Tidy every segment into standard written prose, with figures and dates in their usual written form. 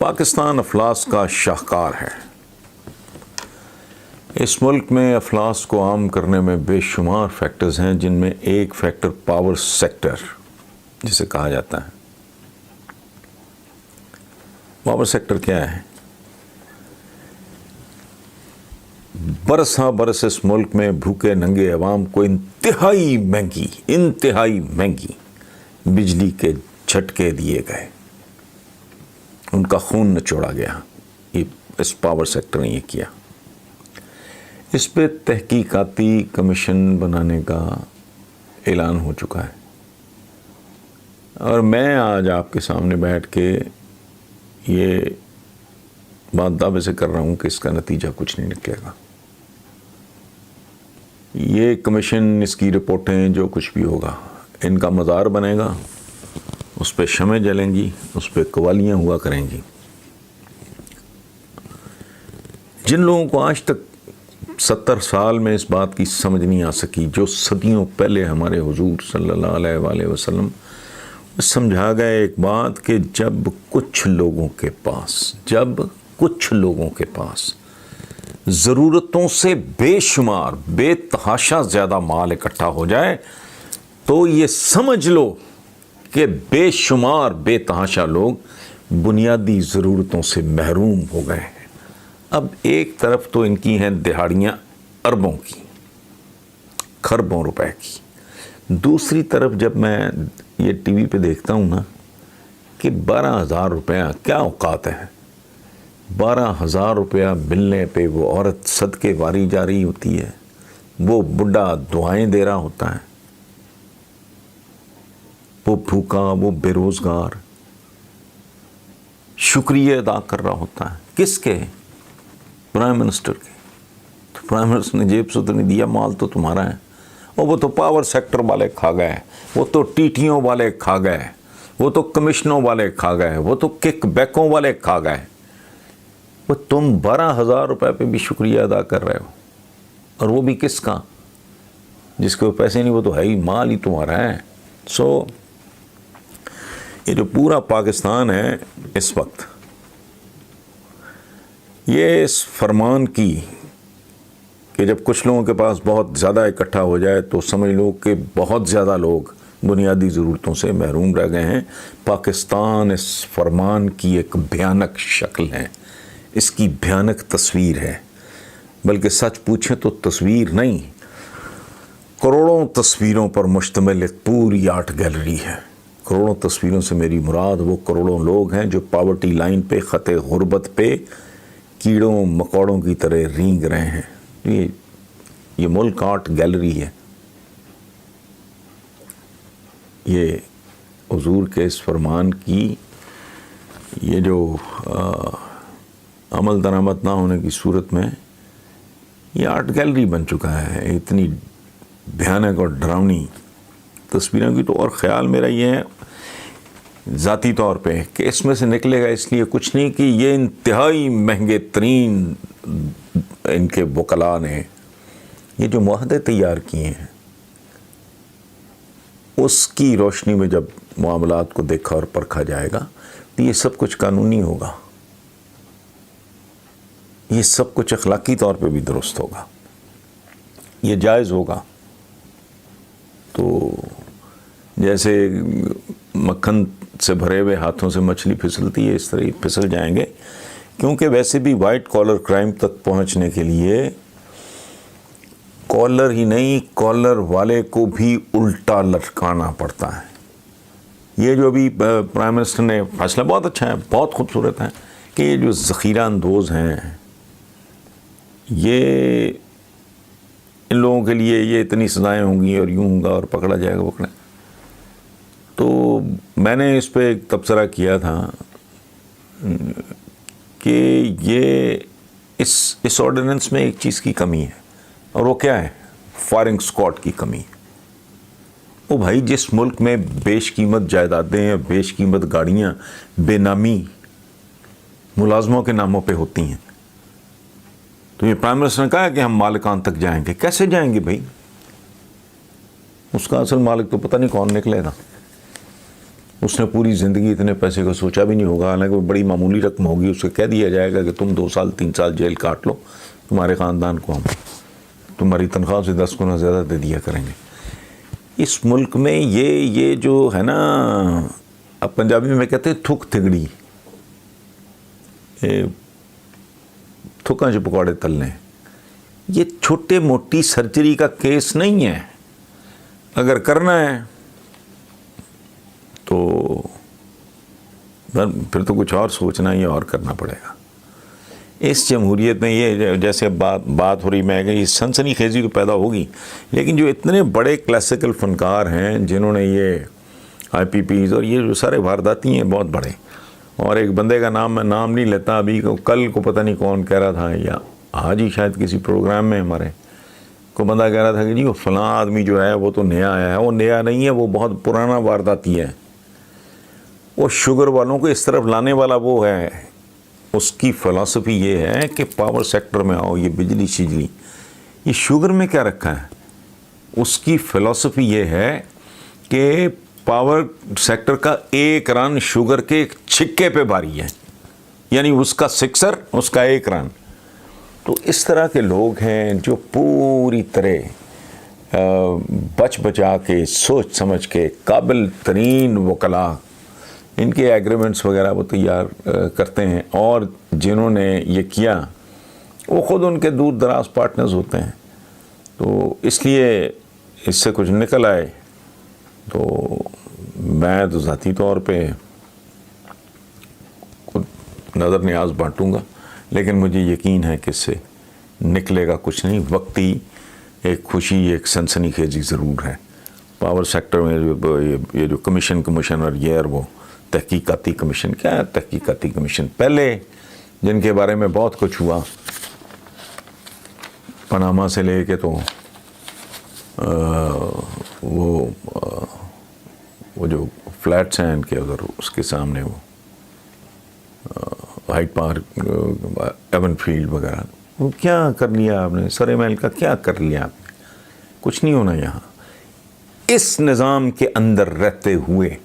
پاکستان افلاس کا شاہکار ہے۔ اس ملک میں افلاس کو عام کرنے میں بے شمار فیکٹرز ہیں، جن میں ایک فیکٹر پاور سیکٹر جسے کہا جاتا ہے۔ پاور سیکٹر کیا ہے؟ برس ہاں برس اس ملک میں بھوکے ننگے عوام کو انتہائی مہنگی بجلی کے جھٹکے دیے گئے، ان کا خون نچوڑا گیا۔ یہ اس پاور سیکٹر نے یہ کیا۔ اس پہ تحقیقاتی کمیشن بنانے کا اعلان ہو چکا ہے، اور میں آج آپ کے سامنے بیٹھ کے یہ بات دعوے سے کر رہا ہوں کہ اس کا نتیجہ کچھ نہیں نکلے گا۔ یہ کمیشن، اس کی رپورٹیں، جو کچھ بھی ہوگا، ان کا مزار بنے گا، اس پہ شمعیں جلیں گی، اس پہ قوالیاں ہوا کریں گی۔ جن لوگوں کو آج تک 70 سال میں اس بات کی سمجھ نہیں آ سکی، جو صدیوں پہلے ہمارے حضور صلی اللہ علیہ وآلہ وسلم سمجھا گئے ایک بات کہ جب کچھ لوگوں کے پاس ضرورتوں سے بے شمار بے تحاشا زیادہ مال اکٹھا ہو جائے تو یہ سمجھ لو کہ بے شمار بے تحاشا لوگ بنیادی ضرورتوں سے محروم ہو گئے ہیں۔ اب ایک طرف تو ان کی ہیں دہاڑیاں اربوں کی، کھربوں روپے کی، دوسری طرف جب میں یہ ٹی وی پہ دیکھتا ہوں نا کہ 12,000 روپیہ کیا اوقات ہے، 12,000 روپیہ ملنے پہ وہ عورت صدقے واری جا رہی ہوتی ہے، وہ بڈھا دعائیں دے رہا ہوتا ہے، وہ بھوکا، وہ بے روزگار شکریہ ادا کر رہا ہوتا ہے۔ کس کے؟ پرائم منسٹر کے۔ تو پرائم منسٹر نے جیب سے تو نہیں دیا، مال تو تمہارا ہے، اور وہ تو پاور سیکٹر والے کھا گئے، وہ تو ٹیٹیوں والے کھا گئے، وہ تو کمیشنوں والے کھا گئے، وہ تو کک بیکوں والے کھا گئے۔ وہ تم 12,000 روپے پہ بھی شکریہ ادا کر رہے ہو، اور وہ بھی کس کا؟ جس کے وہ پیسے نہیں، وہ تو ہے ہی، مال ہی تمہارا ہے۔ یہ جو پورا پاکستان ہے اس وقت، یہ اس فرمان کی کہ جب کچھ لوگوں کے پاس بہت زیادہ اکٹھا ہو جائے تو سمجھ لو کہ بہت زیادہ لوگ بنیادی ضرورتوں سے محروم رہ گئے ہیں۔ پاکستان اس فرمان کی ایک بھیانک شکل ہے، اس کی بھیانک تصویر ہے، بلکہ سچ پوچھیں تو تصویر نہیں، کروڑوں تصویروں پر مشتمل ایک پوری آرٹ گیلری ہے۔ کروڑوں تصویروں سے میری مراد وہ کروڑوں لوگ ہیں جو پاورٹی لائن پہ، خط غربت پہ کیڑوں مکوڑوں کی طرح رینگ رہے ہیں۔ یہ ملک آرٹ گیلری ہے۔ یہ حضور کے اس فرمان کی یہ جو عمل درآمد نہ ہونے کی صورت میں یہ آرٹ گیلری بن چکا ہے۔ اتنی بھیانک اور ڈراؤنی تصویروں کی تو، اور خیال میرا یہ ہے ذاتی طور پہ کہ اس میں سے نکلے گا اس لیے کچھ نہیں کہ یہ انتہائی مہنگے ترین ان کے وکلاء نے یہ جو معاہدے تیار کیے ہیں، اس کی روشنی میں جب معاملات کو دیکھا اور پرکھا جائے گا تو یہ سب کچھ قانونی ہوگا، یہ سب کچھ اخلاقی طور پہ بھی درست ہوگا، یہ جائز ہوگا۔ تو جیسے مکھن سے بھرے ہوئے ہاتھوں سے مچھلی پھسلتی ہے، اس طرح ہی پھسل جائیں گے، کیونکہ ویسے بھی وائٹ کالر کرائم تک پہنچنے کے لیے کالر ہی نہیں، کالر والے کو بھی الٹا لٹکانا پڑتا ہے۔ یہ جو ابھی پرائم منسٹر نے فیصلہ بہت اچھا ہے، بہت خوبصورت ہے کہ یہ جو ذخیرہ اندوز ہیں، یہ ان لوگوں کے لیے یہ اتنی سزائیں ہوں گی اور یوں ہوگا اور پکڑا جائے گا پکڑے۔ تو میں نے اس پہ ایک تبصرہ کیا تھا کہ یہ اس آرڈیننس میں ایک چیز کی کمی ہے، اور وہ کیا ہے؟ فائرنگ اسکواڈ کی کمی۔ وہ بھائی جس ملک میں بیش قیمت جائیدادیں، بیش قیمت گاڑیاں بے نامی ملازموں کے ناموں پہ ہوتی ہیں، تو یہ پرائم منسٹر نے کہا کہ ہم مالکان تک جائیں گے۔ کیسے جائیں گے بھائی؟ اس کا اصل مالک تو پتہ نہیں کون نکلے گا۔ اس نے پوری زندگی اتنے پیسے کا سوچا بھی نہیں ہوگا، حالانکہ وہ بڑی معمولی رقم ہوگی، اسے کہہ دیا جائے گا کہ تم 2 سال 3 سال جیل کاٹ لو، تمہارے خاندان کو ہم تمہاری تنخواہ سے 10 گنا زیادہ دے دیا کریں گے۔ اس ملک میں یہ جو ہے نا، اب پنجابی میں کہتے ہیں تھک تھگڑی، تھکاں چ پکوڑے تلنے، یہ چھوٹے موٹی سرجری کا کیس نہیں ہے۔ اگر کرنا ہے تو پھر تو کچھ اور سوچنا ہی اور کرنا پڑے گا۔ اس جمہوریت میں یہ جیسے بات ہو رہی، میں کہ یہ سنسنی خیزی تو پیدا ہوگی، لیکن جو اتنے بڑے کلاسیکل فنکار ہیں جنہوں نے یہ آئی پی پیز اور یہ جو سارے وارداتی ہیں بہت بڑے، اور ایک بندے کا نام میں نام نہیں لیتا، ابھی کل کو پتہ نہیں کون کہہ رہا تھا، یا آج ہی شاید کسی پروگرام میں ہمارے کو بندہ کہہ رہا تھا کہ جی وہ فلاں آدمی جو ہے وہ تو نیا آیا ہے۔ وہ نیا نہیں ہے، وہ بہت پرانا وارداتی ہے۔ وہ شوگر والوں کو اس طرف لانے والا وہ ہے، اس کی فلسفی یہ ہے کہ پاور سیکٹر میں آؤ، یہ بجلی شجلی، یہ شوگر میں کیا رکھا ہے؟ اس کی فلسفی یہ ہے کہ پاور سیکٹر کا ایک رن شوگر کے ایک چھکے پہ بھاری ہے، یعنی اس کا سکسر، اس کا ایک رن۔ تو اس طرح کے لوگ ہیں جو پوری طرح بچ بچا کے، سوچ سمجھ کے، قابل ترین وکلاء ان کے ایگریمنٹس وغیرہ وہ تیار کرتے ہیں، اور جنہوں نے یہ کیا وہ خود ان کے دور دراز پارٹنرز ہوتے ہیں۔ تو اس لیے اس سے کچھ نکل آئے تو میں تو ذاتی طور پہ نظر نیاز بانٹوں گا، لیکن مجھے یقین ہے کہ اس سے نکلے گا کچھ نہیں، وقتی ایک خوشی، ایک سنسنی خیزی ضرور ہے۔ پاور سیکٹر میں یہ جو کمیشن اور یہ اور وہ تحقیقاتی کمیشن، کیا ہے تحقیقاتی کمیشن؟ پہلے جن کے بارے میں بہت کچھ ہوا، پاناما سے لے کے تو وہ جو فلیٹس ہیں ان کے ادھر اس کے سامنے وہ ہائیڈ پارک، ایون فیلڈ وغیرہ، وہ کیا کر لیا آپ نے؟ سرے محل کا کیا کر لیا آپ نے؟ کچھ نہیں ہونا یہاں۔ اس نظام کے اندر رہتے ہوئے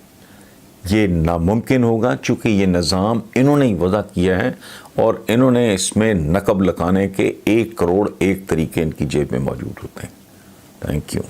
یہ ناممکن ہوگا، چونکہ یہ نظام انہوں نے ہی وضع کیا ہے، اور انہوں نے اس میں نقب لگانے کے 1 کروڑ 1 طریقے ان کی جیب میں موجود ہوتے ہیں۔ Thank you.